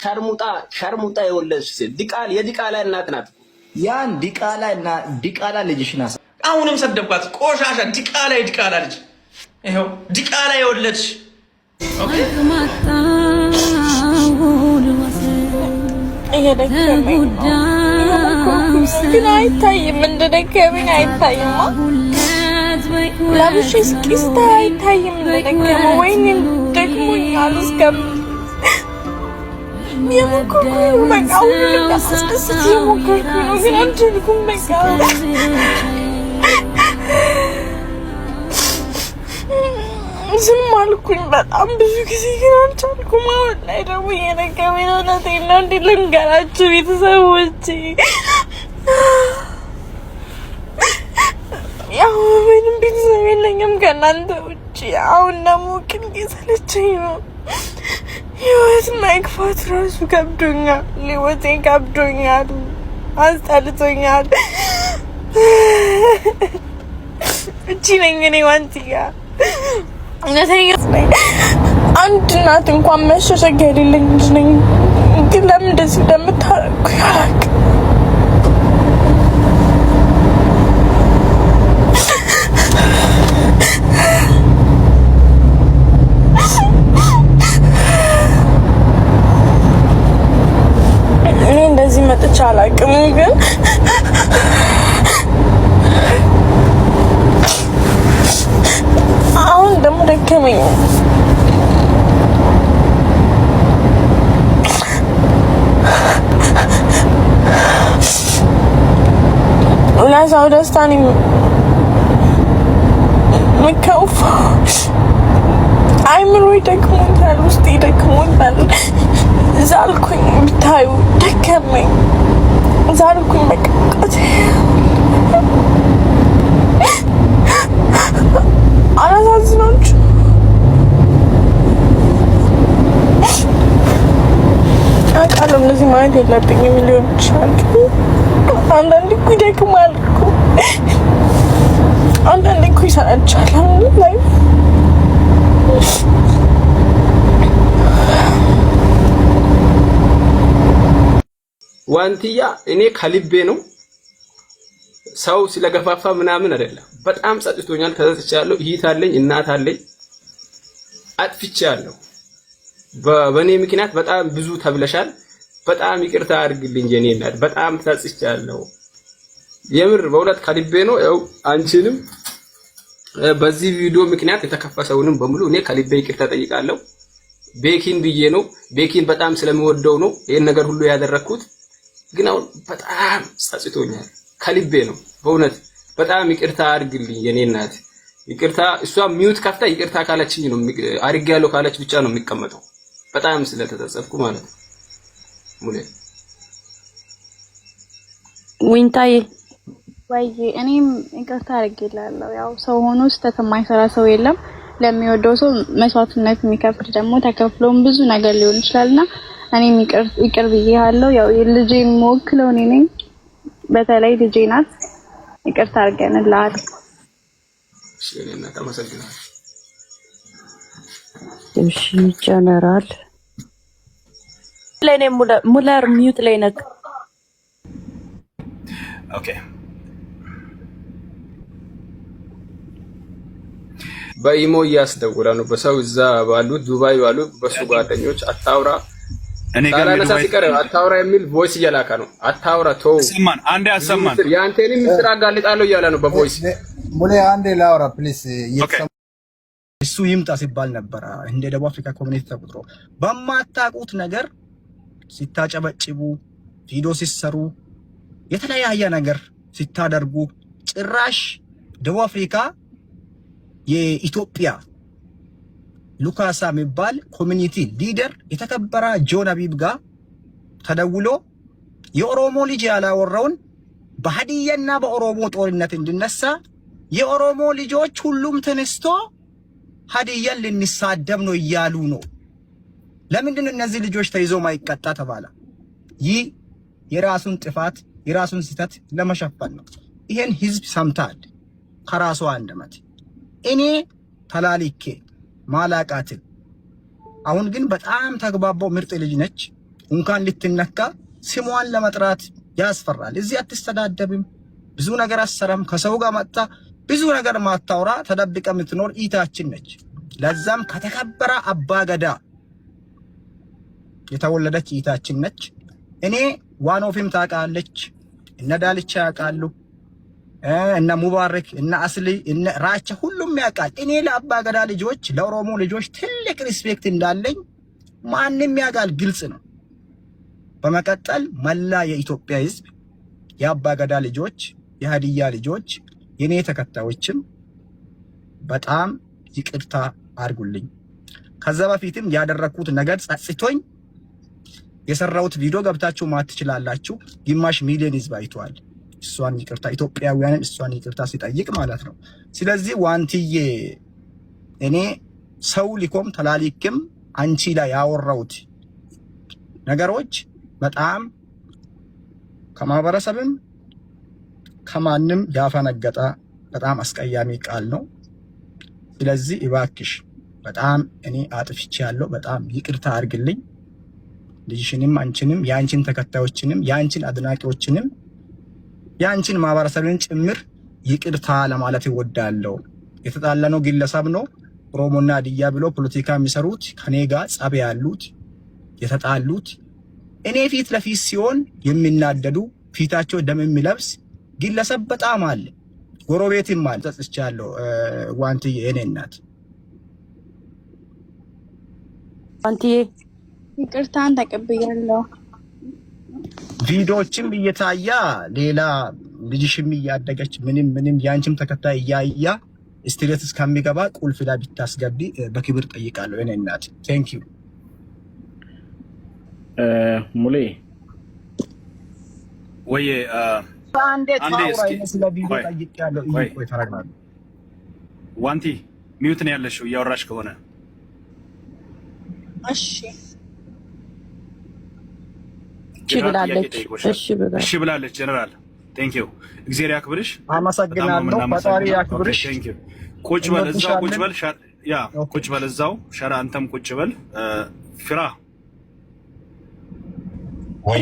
ሸርሙጣ የወለደች ሴት የዲቃላ እናት ናት። ያን ዲቃላ ልጅሽ ናት። አሁንም ሰደብኳት። ቆሻሻ ዲቃላ ልጅ ይሄው ዲቃላ የወለደች ኦኬ። ግን አይታይም፣ እንደደከመኝ አይታይም። ለብሼ እስኪስታ አይታይም እንደደከመ ወይኔ ደክሞኛል። እስከም የሞከርኩ ነው በቃ ሁሉንም ላስደስት የሞከርኩ ነው፣ ግን አልቻልኩም። በቃ ዝም አልኩኝ በጣም ብዙ ጊዜ፣ ግን አልቻልኩም። አሁን ላይ ደግሞ እየደከመኝ ነው። እውነቴን ነው። እንዴት ልንገራችሁ ቤተሰቦቼ? ያው ምንም ቤተሰብ የለኝም ከእናንተ ውጭ። አሁን ደግሞ ግን እየሰለቸኝ ነው። ህይወት መግፋት ራሱ ከብዶኛል። ህይወቴ ከብዶኛል፣ አስጠልቶኛል። እቺ ነኝ እኔ ዋንቲያ። እውነተኛ ነኝ። አንድ እናት እንኳን መሸሸጊያ የሌለኝ ልጅ ነኝ። ግን ለምን እንደዚህ እንደምታረጉኝ አላውቅም። እኔ እንደዚህ መጥቼ አላውቅም። ግን አሁን ደግሞ ደከመኝ። ለሰው ደስታ ነው የምከውፈው። አይምሮዬ ደክሞኛል፣ ውስጤ ደክሞኛል። ዛልኩኝ፣ ብታዩ ደከመኝ። ዛልኩኝ በቃ አላሳዝናችሁ። አውቃለሁ እንደዚህ ማለት የለብኝም ሊሆን ይችላል። አንዳንዴ እኮ ይደክማል እኮ፣ አንዳንዴ እኮ ይሰለቻል ላይ ዋንቲያ እኔ ከልቤ ነው። ሰው ስለገፋፋ ምናምን አይደለም። በጣም ጸጥቶኛል፣ ተጸጽቻለሁ። እህት አለኝ፣ እናት አለኝ። አጥፍቻለሁ። በኔ ምክንያት በጣም ብዙ ተብለሻል። በጣም ይቅርታ አድርግልኝ የኔ እናት። በጣም ተጸጽቻለሁ። የምር በእውነት ከልቤ ነው። ያው አንቺንም በዚህ ቪዲዮ ምክንያት የተከፈሰውንም በሙሉ እኔ ከልቤ ይቅርታ ጠይቃለሁ። ቤኪን ብዬ ነው። ቤኪን በጣም ስለምወደው ነው ይሄን ነገር ሁሉ ያደረኩት። ግን አሁን በጣም ጸጽቶኛል። ከልቤ ነው በእውነት። በጣም ይቅርታ አድርግልኝ የኔ እናት። ይቅርታ እሷ ሚውት ከፍታ ይቅርታ ካለችኝ ነው አድርጌያለሁ ካለች ብቻ ነው የሚቀመጠው። በጣም ስለተጸጸትኩ ማለት ነው። ሙሌ ዊንታዬ ወይ እኔም ይቅርታ አድርጌላለሁ። ያው ሰው ሆኖ ስህተት የማይሰራ ሰው የለም። ለሚወደው ሰው መስዋዕትነት የሚከፍል ደግሞ ተከፍሎም ብዙ ነገር ሊሆን ይችላልና እኔም ይቅር ብዬሃለሁ። ያው ልጄን የምወክለው እኔ ነኝ። በተለይ ልጄ ናት። ይቅርታ አድርገንልሃል። እሺ እኔና ተመሰግናለሁ። እሺ ጀነራል ለኔ ሙለር ሚውት ላይ ነክ ኦኬ። በኢሞ እያስደውላ ነው። በሰው እዛ ባሉት ዱባይ ባሉት በሱ ጓደኞች አታውራ ታላነሳ ሲቀር አታውራ የሚል ቮይስ እየላካ ነው። አታውራ ተው ሰማን አንዴ አሰማን። ያንተንም ምስጢር አጋልጣለሁ እያለ ነው በቮይስ። ሙሌ አንዴ ላውራ ፕሊስ። እሱ ይምጣ ሲባል ነበር እንደ ደቡብ አፍሪካ ኮሚኒቲ ተቆጥሮ በማታውቁት ነገር ሲታጨበጭቡ ቪዲዮ ሲሰሩ የተለያየ ነገር ሲታደርጉ ጭራሽ ደቡብ አፍሪካ የኢትዮጵያ ሉካሳ የሚባል ኮሚኒቲ ሊደር የተከበረ ጆን አቢብ ጋር ተደውሎ የኦሮሞ ልጅ ያላወራውን በሀዲያና በኦሮሞ ጦርነት እንድነሳ የኦሮሞ ልጆች ሁሉም ተነስቶ ሀዲያን ልንሳደብ ነው እያሉ ነው። ለምንድን ነው እነዚህ ልጆች ተይዞ ማይቀጣ ተባለ? ይህ የራሱን ጥፋት የራሱን ስህተት ለመሸፈን ነው። ይሄን ህዝብ ሰምታል ከራሱ አንደበት። እኔ ተላልኬ ማላቃትን አሁን ግን በጣም ተግባባው ምርጥ ልጅ ነች። እንኳን ልትነካ ስሟን ለመጥራት ያስፈራል። እዚህ አትስተዳደብም፣ ብዙ ነገር አሰረም፣ ከሰው ጋር መጣ ብዙ ነገር ማታወራ ተደብቀ የምትኖር ኢታችን ነች። ለዛም ከተከበረ አባገዳ የተወለደች ኢታችን ነች። እኔ ዋኖፊም ታውቃለች፣ እነ ዳልቻ ያውቃሉ፣ እነ ሙባረክ እነ አስሊ እነ ራቻ ሁሉም ያውቃል። እኔ ለአባገዳ ልጆች ለኦሮሞ ልጆች ትልቅ ሪስፔክት እንዳለኝ ማንንም ያውቃል፣ ግልጽ ነው። በመቀጠል መላ የኢትዮጵያ ሕዝብ የአባገዳ ልጆች የሀዲያ ልጆች የኔ ተከታዮችም በጣም ይቅርታ አድርጉልኝ። ከዛ በፊትም ያደረኩት ነገር ጸጽቶኝ የሰራሁት ቪዲዮ ገብታችሁ ማየት ትችላላችሁ። ግማሽ ሚሊዮን ሕዝብ አይቷል። እሷን ይቅርታ ኢትዮጵያውያንን እሷን ይቅርታ ሲጠይቅ ማለት ነው። ስለዚህ ዋንትዬ እኔ ሰው ሊኮም ተላሊክም አንቺ ላይ ያወራሁት ነገሮች በጣም ከማህበረሰብም ከማንም ያፈነገጠ በጣም አስቀያሚ ቃል ነው። ስለዚህ እባክሽ በጣም እኔ አጥፍቻለሁ፣ በጣም ይቅርታ አድርግልኝ። ልጅሽንም አንቺንም ያንቺን ተከታዮችንም ያንቺን አድናቂዎችንም ያንቺን ማህበረሰብን ጭምር ይቅርታ ለማለት እወዳለሁ። የተጣላነው ግለሰብ ነው ኦሮሞና ሀዲያ ብሎ ፖለቲካ የሚሰሩት ከኔ ጋር ጸብ ያሉት የተጣሉት እኔ ፊት ለፊት ሲሆን የሚናደዱ ፊታቸው ደም የሚለብስ ግለሰብ በጣም አለ። ጎረቤትም አለ። ተጽቻለሁ ዋንትዬ የኔ እናት ዋንትዬ ይቅርታን ተቀብያለሁ። ቪዲዮዎችም እየታያ ሌላ ልጅሽም እያደገች ምንም ያንቺም ተከታይ እያያ ስትሬት እስከሚገባ ቁልፍ ላይ ብታስገቢ በክብር ጠይቃለሁ የኔ እናት። ቴንክ ዩ ሙሌ ወይ አንዴ ታውራይ ስለ ቪዲዮ ጠይቄያለሁ። ቆይ ተረጋጋ። ዋንቲ ሚውት ነው ያለሽው እያወራሽ ከሆነ እሺ እሺ ብላለች። ጀነራል ቴንክ ዩ እግዚአብሔር ያክብርሽ። አመሰግናለሁ። ፈጣሪ ያክብርሽ። ቴንክ ዩ ቁጭ በል እዛው ቁጭ በል ያ ቁጭ በል እዛው ሸራ አንተም ቁጭ በል ፍራ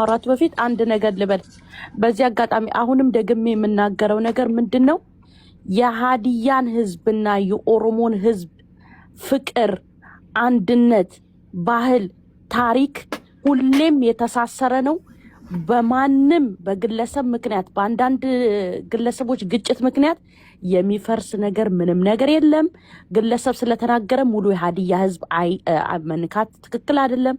አራት በፊት አንድ ነገር ልበል። በዚህ አጋጣሚ አሁንም ደግሜ የምናገረው ነገር ምንድነው የሀዲያን ህዝብና የኦሮሞን ህዝብ ፍቅር፣ አንድነት፣ ባህል፣ ታሪክ ሁሌም የተሳሰረ ነው። በማንም በግለሰብ ምክንያት በአንዳንድ ግለሰቦች ግጭት ምክንያት የሚፈርስ ነገር ምንም ነገር የለም። ግለሰብ ስለተናገረ ሙሉ የሀዲያ ህዝብ መንካት ትክክል አይደለም።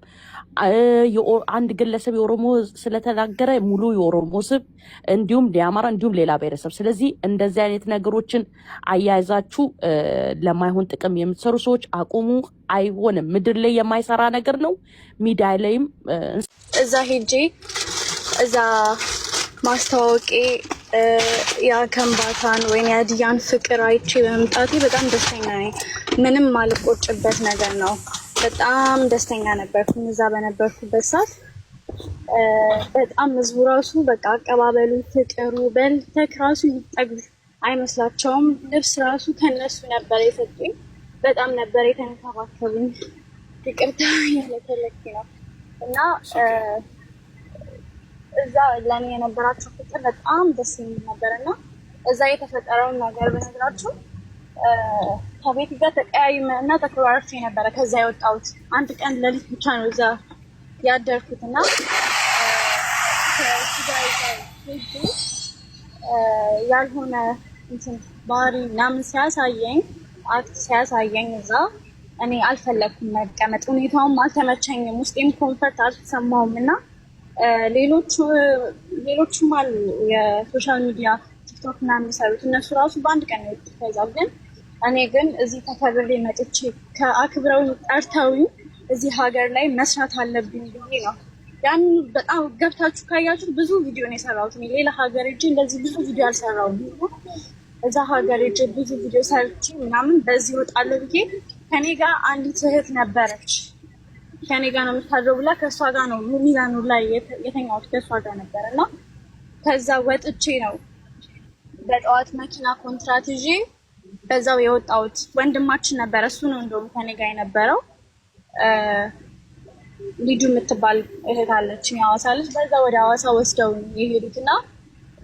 አንድ ግለሰብ የኦሮሞ ስለተናገረ ሙሉ የኦሮሞ ህዝብ እንዲሁም የአማራ እንዲሁም ሌላ ብሔረሰብ። ስለዚህ እንደዚህ አይነት ነገሮችን አያይዛችሁ ለማይሆን ጥቅም የምትሰሩ ሰዎች አቁሙ። አይሆንም። ምድር ላይ የማይሰራ ነገር ነው። ሚዲያ ላይም እዛ ሄጄ እዛ ማስታወቂ የከምባታን ወይም የሀዲያን ፍቅር አይቼ በመምጣቴ በጣም ደስተኛ ነኝ። ምንም ማልቆጭበት ነገር ነው። በጣም ደስተኛ ነበርኩኝ እዛ በነበርኩበት ሰዓት። በጣም ህዝቡ ራሱ በቃ አቀባበሉ፣ ፍቅሩ በልተክ ራሱ ይጠግብ አይመስላቸውም። ልብስ ራሱ ከነሱ ነበር የሰጡኝ። በጣም ነበር የተንከባከቡኝ። ይቅርታ ያለተለክ ነው እና እዛ ለኔ የነበራቸው ፍቅር በጣም ደስ የሚል ነበር እና እዛ የተፈጠረውን ነገር በነገራችሁ ከቤት ጋር ተቀያይመ እና ተከባርቼ ነበረ። ከዛ የወጣሁት አንድ ቀን ሌሊት ብቻ ነው እዛ ያደርኩት እና ያልሆነ እንትን ባህሪ ምናምን ሲያሳየኝ አክት ሲያሳየኝ እዛ እኔ አልፈለኩም መቀመጥ። ሁኔታውም አልተመቸኝም፣ ውስጤም ኮንፈርት አልተሰማውም እና ሌሎችም አሉ የሶሻል ሚዲያ ቲክቶክ እና የሚሰሩት እነሱ ራሱ በአንድ ቀን ነው ይፈዛል። ግን እኔ ግን እዚህ ተከብሬ መጥቼ ከአክብረውኝ ጠርተውኝ እዚህ ሀገር ላይ መስራት አለብኝ ብዬ ነው። ያን በጣም ገብታችሁ ካያችሁ ብዙ ቪዲዮ ነው የሰራሁት። ሌላ ሀገር ሄጄ እንደዚህ ብዙ ቪዲዮ አልሰራሁም። እዛ ሀገር ሄጄ ብዙ ቪዲዮ ሰርቼ ምናምን በዚህ እወጣለሁ ብዬ ከኔ ጋር አንዲት እህት ነበረች። ከኔ ጋር ነው የምታድረው ብላ ከእሷ ጋር ነው ሚዛኑ ላይ የተኛሁት ከእሷ ጋር ነበር እና ከዛ ወጥቼ ነው በጠዋት መኪና ኮንትራት ይዤ በዛው የወጣሁት። ወንድማችን ነበረ፣ እሱ ነው እንደውም ከኔ ጋር የነበረው። ልጁ የምትባል እህት አለችኝ ሐዋሳ ልጅ። በዛ ወደ ሐዋሳ ወስደው የሄዱትና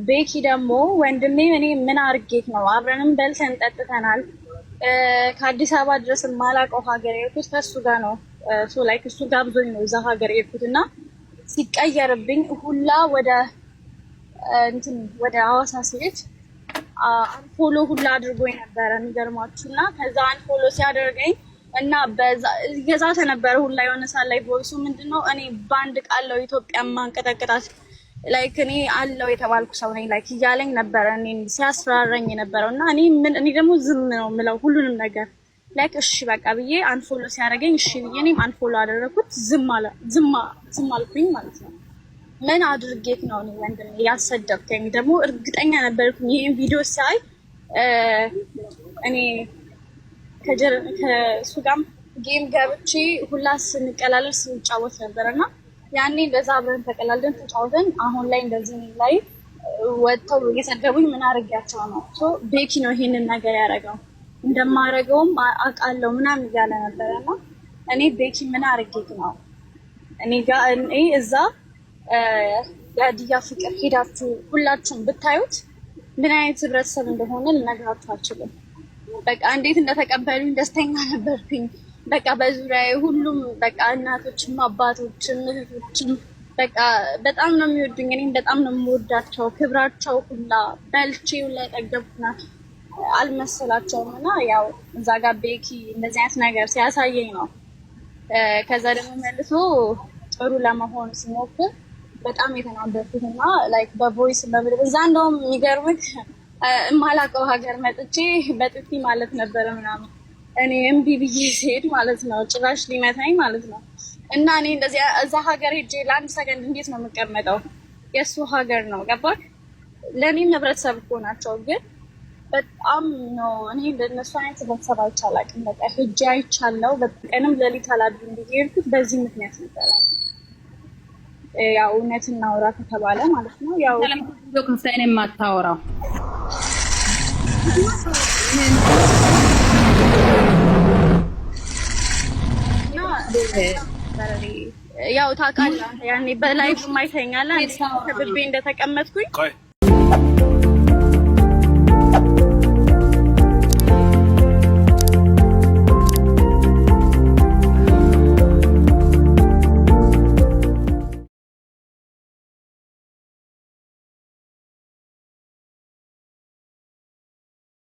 ቤኪ ደግሞ ወንድሜ እኔ ምን አርጌት ነው አብረንም በልተን ጠጥተናል። ከአዲስ አበባ ድረስ የማላውቀው ሀገር የሄድኩት ከሱ ጋር ነው። ሶ ላይክ እሱ ጋብዞኝ ነው እዛ ሀገር የሄድኩትና ሲቀየርብኝ ሁላ ወደ ሐዋሳ ሲሄድ አንፎሎ ሁላ አድርጎኝ ነበረ የሚገርማችሁና ከዛ አንፎሎ ሲያደርገኝ እና በዛ የዛተ ነበር ሁላ የሆነ ሰዓት ላይ ቮይሱ ምንድነው እኔ ባንድ ቃለው ኢትዮጵያ ማንቀጠቅጣት ላይክ እኔ አለው የተባልኩ ሰው ነኝ ላይክ እያለኝ ነበር እኔ ሲያስፈራራኝ ነበርና እኔ ደግሞ ዝም ነው የምለው ሁሉንም ነገር ላይክ እሺ በቃ ብዬ አንፎሎ ሲያደርገኝ እሺ ብዬ እኔም አንፎሎ አደረኩት። ዝም አልኩኝ ማለት ነው። ምን አድርጌት ነው እኔ ወንድሜ ያሰደብከኝ? ደግሞ እርግጠኛ ነበርኩኝ ይሄን ቪዲዮ ሳይ እኔ ከሱ ጋርም ጌም ገብቼ ሁላ ስንቀላለድ ስንጫወት ነበርና ያኔ እንደዛ አብረን ተቀላልደን ተጫወተን አሁን ላይ እንደዚህ ላይ ወጥተው እየሰደቡኝ ምን አድርጌያቸው ነው? ቤኪ ነው ይሄንን ነገር ያደረገው እንደማደርገውም አውቃለሁ ምናምን እያለ ነበርና እኔ ቤኪ ምን አድርጌት ነው እኔ እዛ የሀዲያ ፍቅር ሄዳችሁ ሁላችሁም ብታዩት ምን አይነት ህብረተሰብ እንደሆነ ልነግራችሁ አልችልም። በቃ እንዴት እንደተቀበሉኝ ደስተኛ ነበርኩኝ። በቃ በዙሪያዬ ሁሉም በቃ እናቶችም አባቶችም እህቶችም በቃ በጣም ነው የሚወዱኝ። እኔም በጣም ነው የምወዳቸው። ክብራቸው ሁላ በልቼ ሁላ የጠገብኩና አልመሰላቸውም እና ያው እዛ ጋር ቤኪ እንደዚህ አይነት ነገር ሲያሳየኝ ነው። ከዛ ደግሞ መልሶ ጥሩ ለመሆን ሲሞክር በጣም የተናደድኩትና ላይክ በቮይስ በምድር እዛ እንደውም የሚገርምክ የማላውቀው ሀገር መጥቼ በጥፊ ማለት ነበረ ምናምን እኔ እምቢ ብዬ ሲሄድ ማለት ነው ጭራሽ ሊመታኝ ማለት ነው። እና እኔ እንደዚህ እዛ ሀገር ሄጄ ለአንድ ሰከንድ እንዴት ነው የምቀመጠው? የእሱ ሀገር ነው ገባክ? ለእኔም ህብረተሰብ እኮ ናቸው፣ ግን በጣም ነው እኔ እንደነሱ አይነት ህብረተሰብ አይቻላቅም። በቃ ሄጄ አይቻለው። በቀንም ሌሊት አላድርም ብዬ ሄድኩት በዚህ ምክንያት ነበረ። ያው እውነት እናውራ ከተባለ ማለት ነው ያው ከፍተን የማታወራው ያው ታውቃለህ ያኔ በላይቭ ማይተኛላ ከብቤ እንደተቀመጥኩኝ